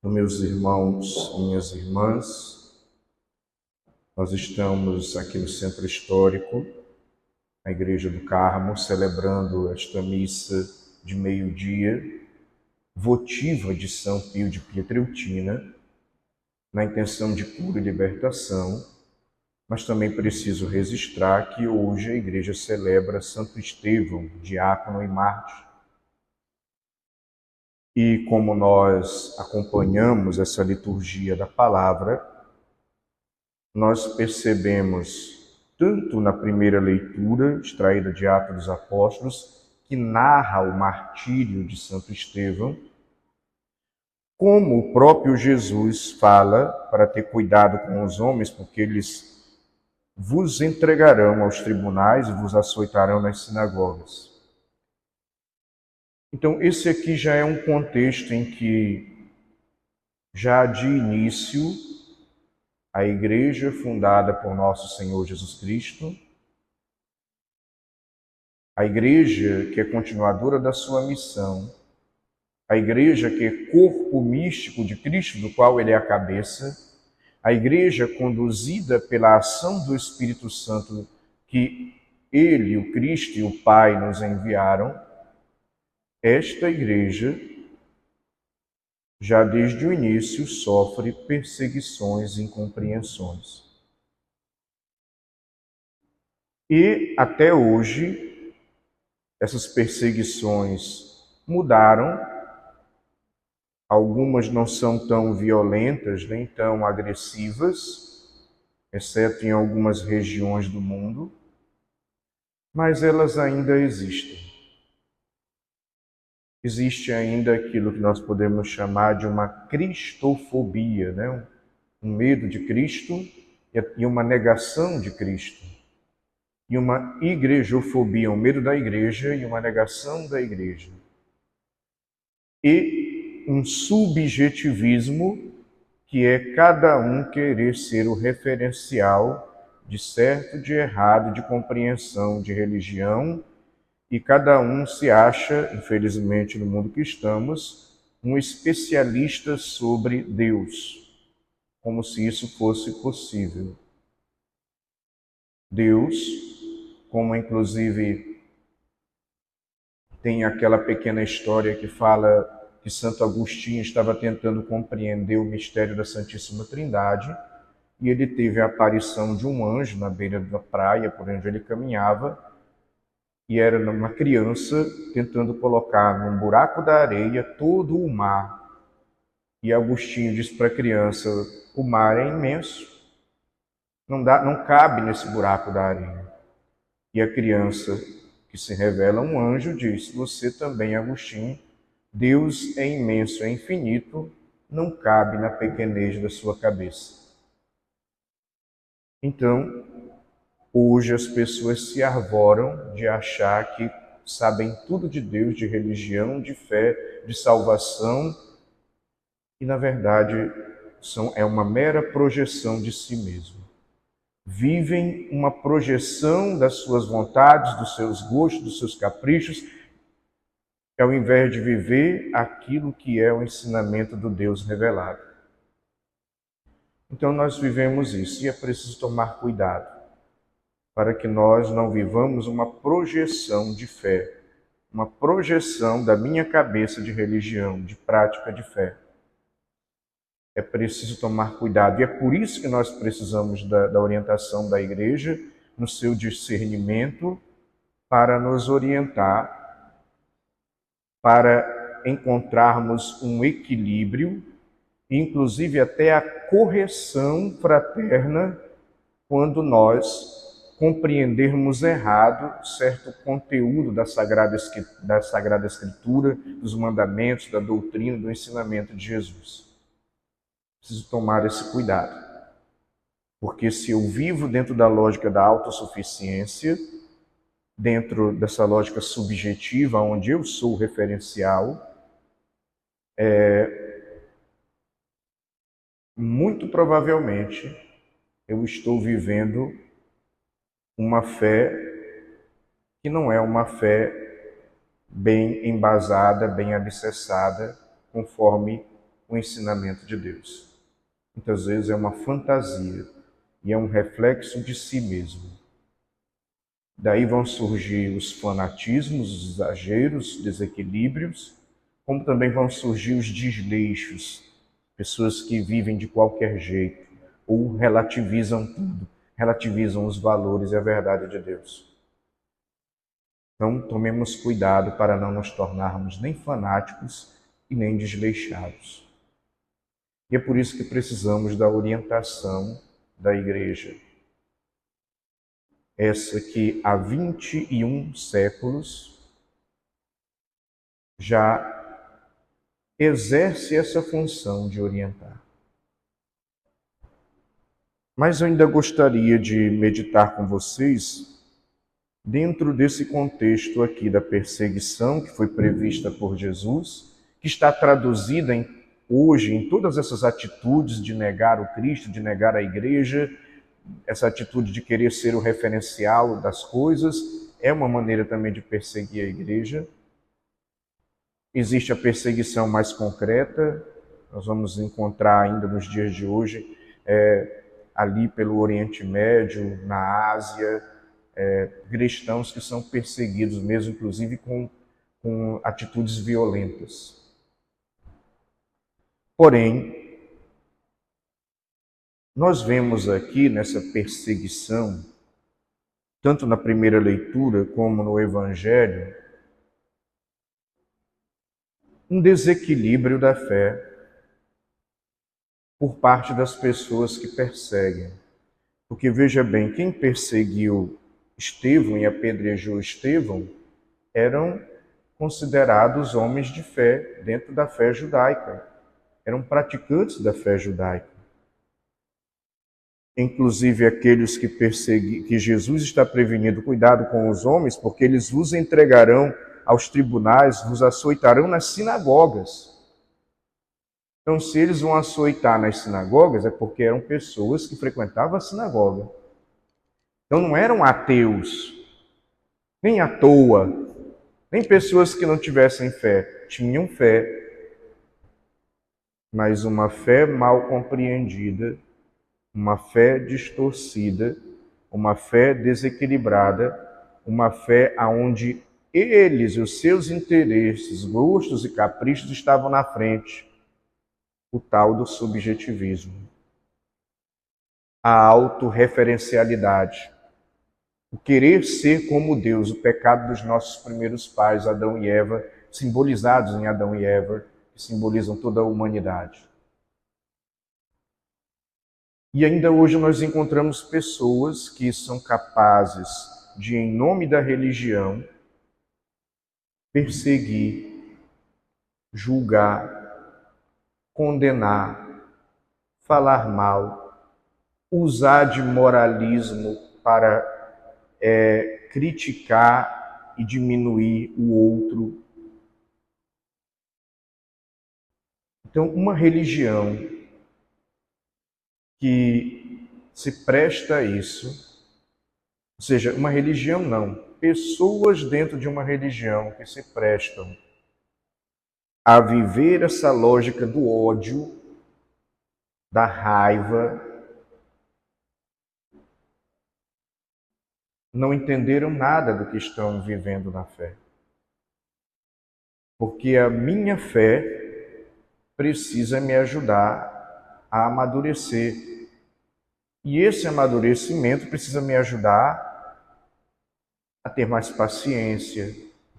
Meus irmãos, minhas irmãs, nós estamos aqui no Centro Histórico, na Igreja do Carmo, celebrando esta missa de meio-dia, votiva de São Pio de Pietrelcina, na intenção de cura e libertação, mas também preciso registrar que hoje a Igreja celebra Santo Estevão, diácono e mártir. E como nós acompanhamos essa liturgia da palavra, nós percebemos, tanto na primeira leitura, extraída de Atos dos Apóstolos, que narra o martírio de Santo Estevão, como o próprio Jesus fala para ter cuidado com os homens, porque eles vos entregarão aos tribunais e vos açoitarão nas sinagogas. Então, esse aqui já é um contexto em que, já de início, a igreja fundada por nosso Senhor Jesus Cristo, a igreja que é continuadora da sua missão, a igreja que é corpo místico de Cristo, do qual ele é a cabeça, a igreja conduzida pela ação do Espírito Santo que ele, o Cristo e o Pai nos enviaram, esta igreja, já desde o início, sofre perseguições e incompreensões. E até hoje, essas perseguições mudaram. Algumas não são tão violentas, nem tão agressivas, exceto em algumas regiões do mundo, mas elas ainda existem. Existe ainda aquilo que nós podemos chamar de uma cristofobia, né? Um medo de Cristo e uma negação de Cristo. E uma igrejofobia, um medo da igreja e uma negação da igreja. E um subjetivismo, que é cada um querer ser o referencial de certo, de errado, de compreensão de religião, e cada um se acha, infelizmente no mundo que estamos, um especialista sobre Deus, como se isso fosse possível. Deus, como inclusive tem aquela pequena história que fala que Santo Agostinho estava tentando compreender o mistério da Santíssima Trindade, e ele teve a aparição de um anjo na beira da praia por onde ele caminhava, e era uma criança tentando colocar num buraco da areia todo o mar. E Agostinho disse para a criança: o mar é imenso, não cabe nesse buraco da areia. E a criança, que se revela um anjo, diz: você também, Agostinho, Deus é imenso, é infinito, não cabe na pequenez da sua cabeça. Então, hoje as pessoas se arvoram de achar que sabem tudo de Deus, de religião, de fé, de salvação, e na verdade é uma mera projeção de si mesmo. Vivem uma projeção das suas vontades, dos seus gostos, dos seus caprichos, ao invés de viver aquilo que é o ensinamento do Deus revelado. Então nós vivemos isso, e é preciso tomar cuidado para que nós não vivamos uma projeção de fé, uma projeção da minha cabeça de religião, de prática de fé. É preciso tomar cuidado, e é por isso que nós precisamos da orientação da igreja, no seu discernimento, para nos orientar, para encontrarmos um equilíbrio, inclusive até a correção fraterna, quando nós compreendermos errado certo conteúdo da Sagrada Escritura, dos mandamentos, da doutrina, do ensinamento de Jesus. Preciso tomar esse cuidado, porque se eu vivo dentro da lógica da autossuficiência, dentro dessa lógica subjetiva, onde eu sou o referencial, muito provavelmente eu estou vivendo uma fé que não é uma fé bem embasada, bem alicerçada, conforme o ensinamento de Deus. Muitas vezes é uma fantasia e é um reflexo de si mesmo. Daí vão surgir os fanatismos, os exageros, desequilíbrios, como também vão surgir os desleixos, pessoas que vivem de qualquer jeito ou relativizam tudo, relativizam os valores e a verdade de Deus. Então, tomemos cuidado para não nos tornarmos nem fanáticos e nem desleixados. E é por isso que precisamos da orientação da igreja. Essa que há 21 séculos já exerce essa função de orientar. Mas eu ainda gostaria de meditar com vocês dentro desse contexto aqui da perseguição que foi prevista por Jesus, que está traduzida hoje em todas essas atitudes de negar o Cristo, de negar a igreja, essa atitude de querer ser o referencial das coisas, é uma maneira também de perseguir a igreja. Existe a perseguição mais concreta, nós vamos encontrar ainda nos dias de hoje, ali pelo Oriente Médio, na Ásia, cristãos que são perseguidos mesmo, inclusive com atitudes violentas. Porém, nós vemos aqui nessa perseguição, tanto na primeira leitura como no Evangelho, um desequilíbrio da fé por parte das pessoas que perseguem. Porque veja bem, quem perseguiu Estevão e apedrejou Estevão eram considerados homens de fé dentro da fé judaica. Eram praticantes da fé judaica. Inclusive aqueles que Jesus está prevenindo, cuidado com os homens, porque eles vos entregarão aos tribunais, vos açoitarão nas sinagogas. Então, se eles vão açoitar nas sinagogas, é porque eram pessoas que frequentavam a sinagoga. Então, não eram ateus, nem à toa, nem pessoas que não tivessem fé. Tinham fé, mas uma fé mal compreendida, uma fé distorcida, uma fé desequilibrada, uma fé onde eles, os seus interesses, gostos e caprichos estavam na frente. O tal do subjetivismo. A autorreferencialidade. O querer ser como Deus, o pecado dos nossos primeiros pais, Adão e Eva, simbolizados em Adão e Eva, que simbolizam toda a humanidade. E ainda hoje nós encontramos pessoas que são capazes de, em nome da religião, perseguir, julgar, condenar, falar mal, usar de moralismo para criticar e diminuir o outro. Então, uma religião que se presta a isso, ou seja, uma religião não, pessoas dentro de uma religião que se prestam a viver essa lógica do ódio, da raiva, não entenderam nada do que estão vivendo na fé. Porque a minha fé precisa me ajudar a amadurecer. E esse amadurecimento precisa me ajudar a ter mais paciência,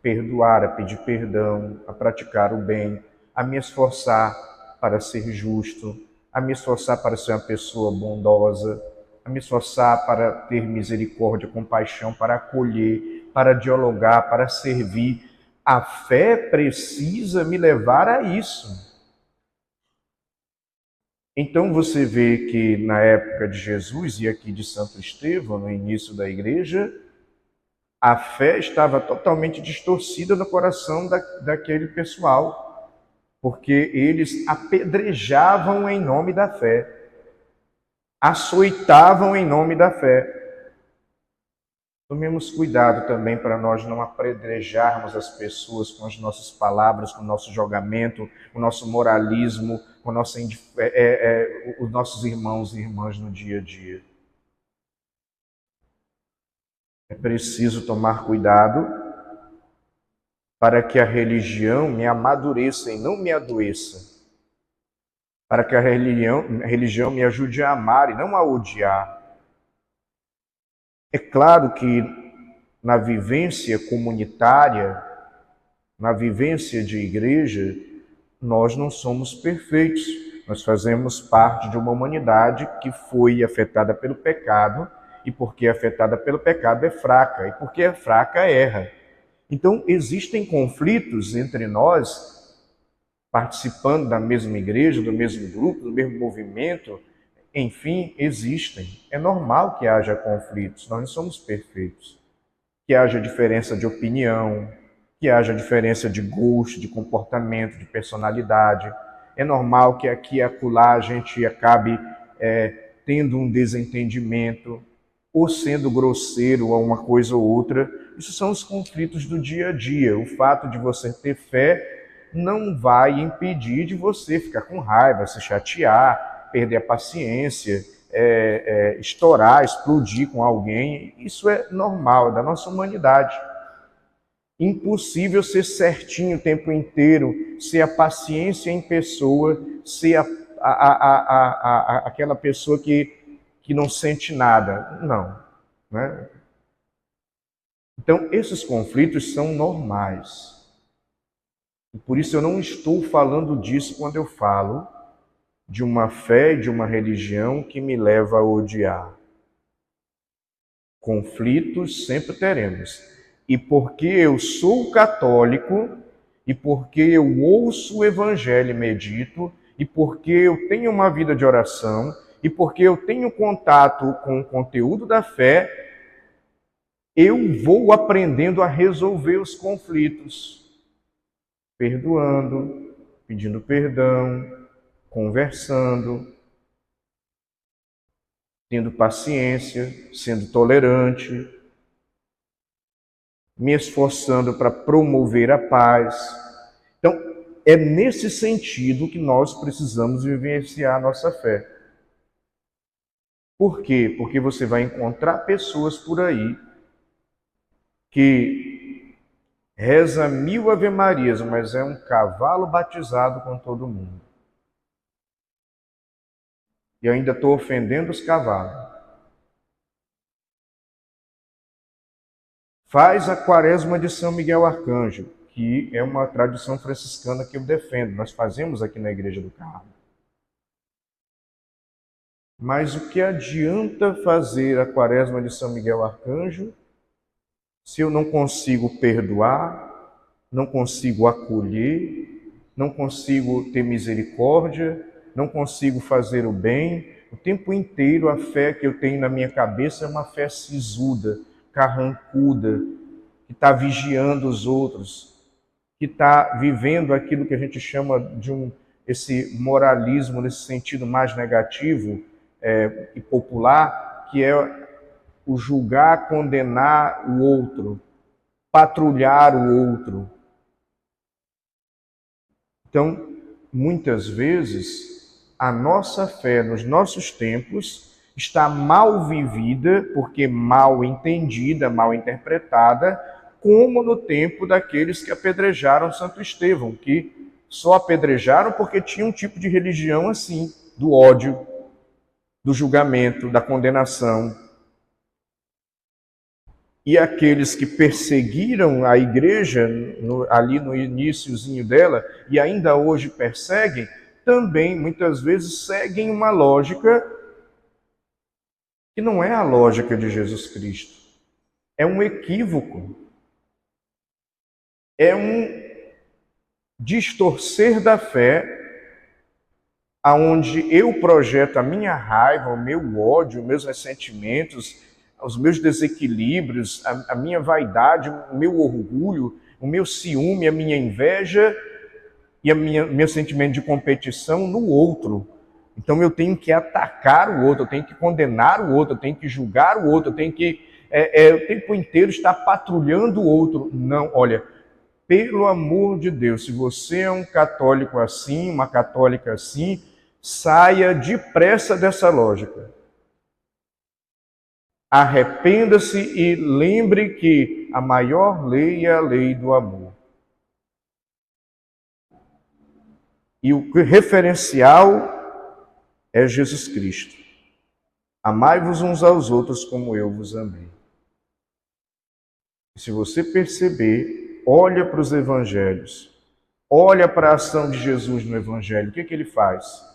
perdoar, a pedir perdão, a praticar o bem, a me esforçar para ser justo, a me esforçar para ser uma pessoa bondosa, a me esforçar para ter misericórdia, compaixão, para acolher, para dialogar, para servir. A fé precisa me levar a isso. Então você vê que na época de Jesus e aqui de Santo Estevão, no início da igreja, a fé estava totalmente distorcida no coração daquele pessoal, porque eles apedrejavam em nome da fé, açoitavam em nome da fé. Tomemos cuidado também para nós não apedrejarmos as pessoas com as nossas palavras, com o nosso julgamento, com o nosso moralismo, com os nossos irmãos e irmãs no dia a dia. É preciso tomar cuidado para que a religião me amadureça e não me adoeça. Para que a religião me ajude a amar e não a odiar. É claro que na vivência comunitária, na vivência de igreja, nós não somos perfeitos. Nós fazemos parte de uma humanidade que foi afetada pelo pecado, e porque é afetada pelo pecado é fraca, e porque é fraca erra. Então existem conflitos entre nós, participando da mesma igreja, do mesmo grupo, do mesmo movimento, enfim, existem. É normal que haja conflitos, nós não somos perfeitos. Que haja diferença de opinião, que haja diferença de gosto, de comportamento, de personalidade. É normal que aqui e acolá a gente acabe tendo um desentendimento, ou sendo grosseiro a uma coisa ou outra. Isso são os conflitos do dia a dia. O fato de você ter fé não vai impedir de você ficar com raiva, se chatear, perder a paciência, estourar, explodir com alguém. Isso é normal, é da nossa humanidade. Impossível ser certinho o tempo inteiro, ser a paciência em pessoa, ser aquela pessoa que não sente nada. Não. Né? Então, esses conflitos são normais. E por isso eu não estou falando disso quando eu falo de uma fé e de uma religião que me leva a odiar. Conflitos sempre teremos. E porque eu sou católico, e porque eu ouço o Evangelho e medito, e porque eu tenho uma vida de oração, e porque eu tenho contato com o conteúdo da fé, eu vou aprendendo a resolver os conflitos, perdoando, pedindo perdão, conversando, tendo paciência, sendo tolerante, me esforçando para promover a paz. Então, é nesse sentido que nós precisamos vivenciar a nossa fé. Por quê? Porque você vai encontrar pessoas por aí que reza 1000 ave-marias, mas é um cavalo batizado com todo mundo. E eu ainda estou ofendendo os cavalos. Faz a quaresma de São Miguel Arcanjo, que é uma tradição franciscana que eu defendo. Nós fazemos aqui na Igreja do Carmo. Mas o que adianta fazer a quaresma de São Miguel Arcanjo se eu não consigo perdoar, não consigo acolher, não consigo ter misericórdia, não consigo fazer o bem? O tempo inteiro a fé que eu tenho na minha cabeça é uma fé sisuda, carrancuda, que está vigiando os outros, que está vivendo aquilo que a gente chama de esse moralismo, nesse sentido mais negativo e popular, que é o julgar, condenar o outro, patrulhar o outro. Então, muitas vezes, a nossa fé nos nossos tempos está mal vivida, porque mal entendida, mal interpretada, como no tempo daqueles que apedrejaram Santo Estevão, que só apedrejaram porque tinha um tipo de religião assim, do ódio, do julgamento, da condenação. E aqueles que perseguiram a igreja ali no iniciozinho dela, e ainda hoje perseguem, também muitas vezes seguem uma lógica que não é a lógica de Jesus Cristo. É um equívoco. É um distorcer da fé, aonde eu projeto a minha raiva, o meu ódio, os meus ressentimentos, os meus desequilíbrios, a minha vaidade, o meu orgulho, o meu ciúme, a minha inveja e meu sentimento de competição no outro. Então eu tenho que atacar o outro, eu tenho que condenar o outro, eu tenho que julgar o outro, eu tenho que o tempo inteiro está patrulhando o outro. Não, olha, pelo amor de Deus, se você é um católico assim, uma católica assim, saia depressa dessa lógica. Arrependa-se e lembre que a maior lei é a lei do amor. E o referencial é Jesus Cristo. Amai-vos uns aos outros como eu vos amei. E se você perceber, olha para os evangelhos, olha para a ação de Jesus no evangelho, o que ele faz?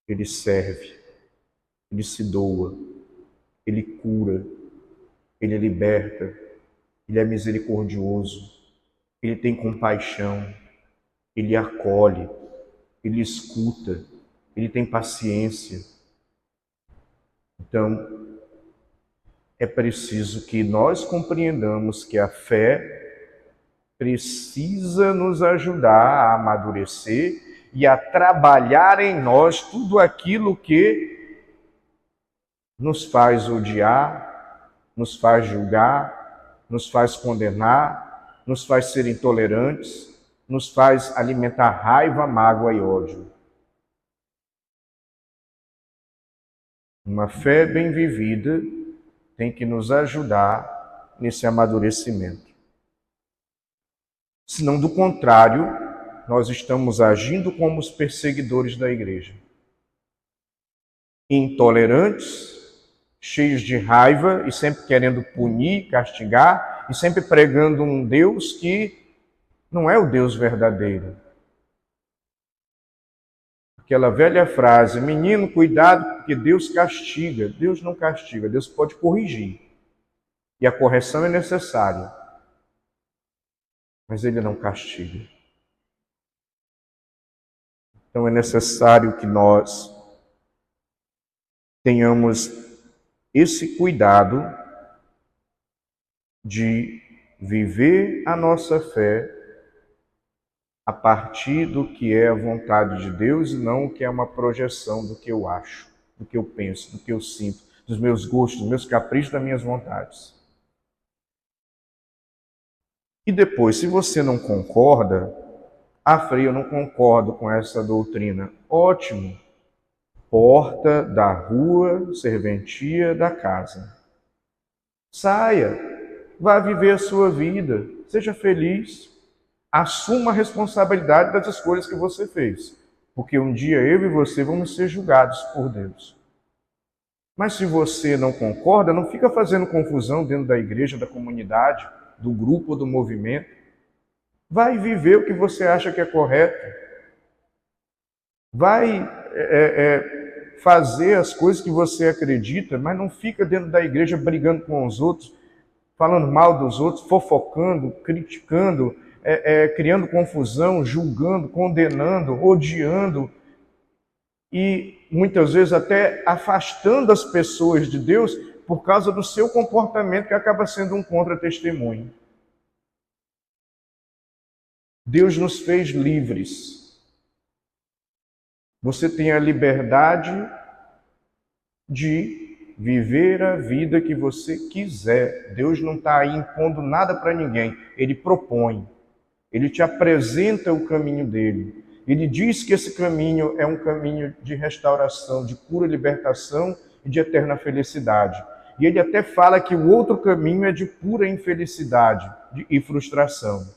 Ele serve, ele se doa, ele cura, ele liberta, ele é misericordioso, ele tem compaixão, ele acolhe, ele escuta, ele tem paciência. Então, é preciso que nós compreendamos que a fé precisa nos ajudar a amadurecer e a trabalhar em nós tudo aquilo que nos faz odiar, nos faz julgar, nos faz condenar, nos faz ser intolerantes, nos faz alimentar raiva, mágoa e ódio. Uma fé bem vivida tem que nos ajudar nesse amadurecimento. Senão, do contrário, nós estamos agindo como os perseguidores da igreja. Intolerantes, cheios de raiva e sempre querendo punir, castigar e sempre pregando um Deus que não é o Deus verdadeiro. Aquela velha frase, menino, cuidado, porque Deus castiga. Deus não castiga, Deus pode corrigir. E a correção é necessária. Mas Ele não castiga. Então é necessário que nós tenhamos esse cuidado de viver a nossa fé a partir do que é a vontade de Deus e não o que é uma projeção do que eu acho, do que eu penso, do que eu sinto, dos meus gostos, dos meus caprichos, das minhas vontades. E depois, se você não concorda, Frei, eu não concordo com essa doutrina. Ótimo. Porta da rua, serventia da casa. Saia, vá viver a sua vida, seja feliz. Assuma a responsabilidade das escolhas que você fez, porque um dia eu e você vamos ser julgados por Deus. Mas se você não concorda, não fica fazendo confusão dentro da igreja, da comunidade, do grupo, do movimento. Vai viver o que você acha que é correto. Vai fazer as coisas que você acredita, mas não fica dentro da igreja brigando com os outros, falando mal dos outros, fofocando, criticando, criando confusão, julgando, condenando, odiando e muitas vezes até afastando as pessoas de Deus por causa do seu comportamento que acaba sendo um contra-testemunho. Deus nos fez livres. Você tem a liberdade de viver a vida que você quiser. Deus não está aí impondo nada para ninguém. Ele propõe. Ele te apresenta o caminho dele. Ele diz que esse caminho é um caminho de restauração, de pura libertação e de eterna felicidade. E ele até fala que o outro caminho é de pura infelicidade e frustração.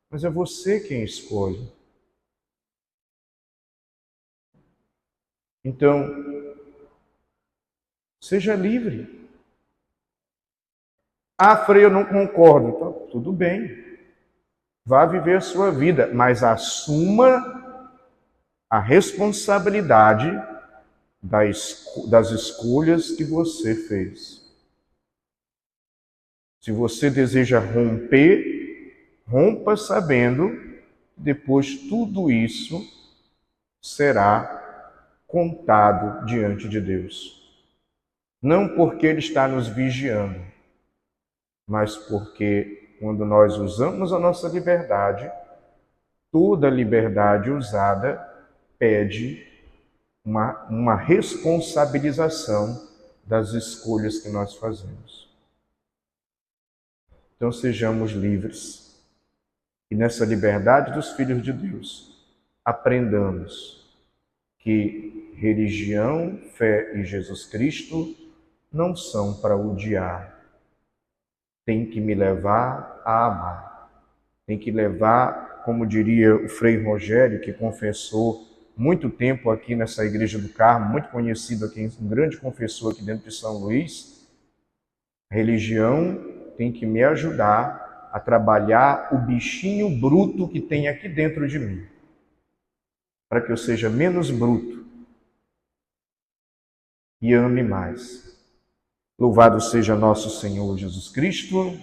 Mas é você quem escolhe. Então, seja livre. Frei, eu não concordo. Então, tudo bem. Vá viver a sua vida, mas assuma a responsabilidade das escolhas que você fez. Se você deseja romper, rompa sabendo que depois tudo isso será contado diante de Deus. Não porque Ele está nos vigiando, mas porque quando nós usamos a nossa liberdade, toda liberdade usada pede uma responsabilização das escolhas que nós fazemos. Então sejamos livres. E nessa liberdade dos filhos de Deus, aprendamos que religião, fé e Jesus Cristo não são para odiar. Tem que me levar a amar. Tem que levar, como diria o Frei Rogério, que confessou muito tempo aqui nessa Igreja do Carmo, muito conhecido aqui, um grande confessor aqui dentro de São Luís, a religião tem que me ajudar a trabalhar o bichinho bruto que tem aqui dentro de mim, para que eu seja menos bruto e ame mais. Louvado seja nosso Senhor Jesus Cristo.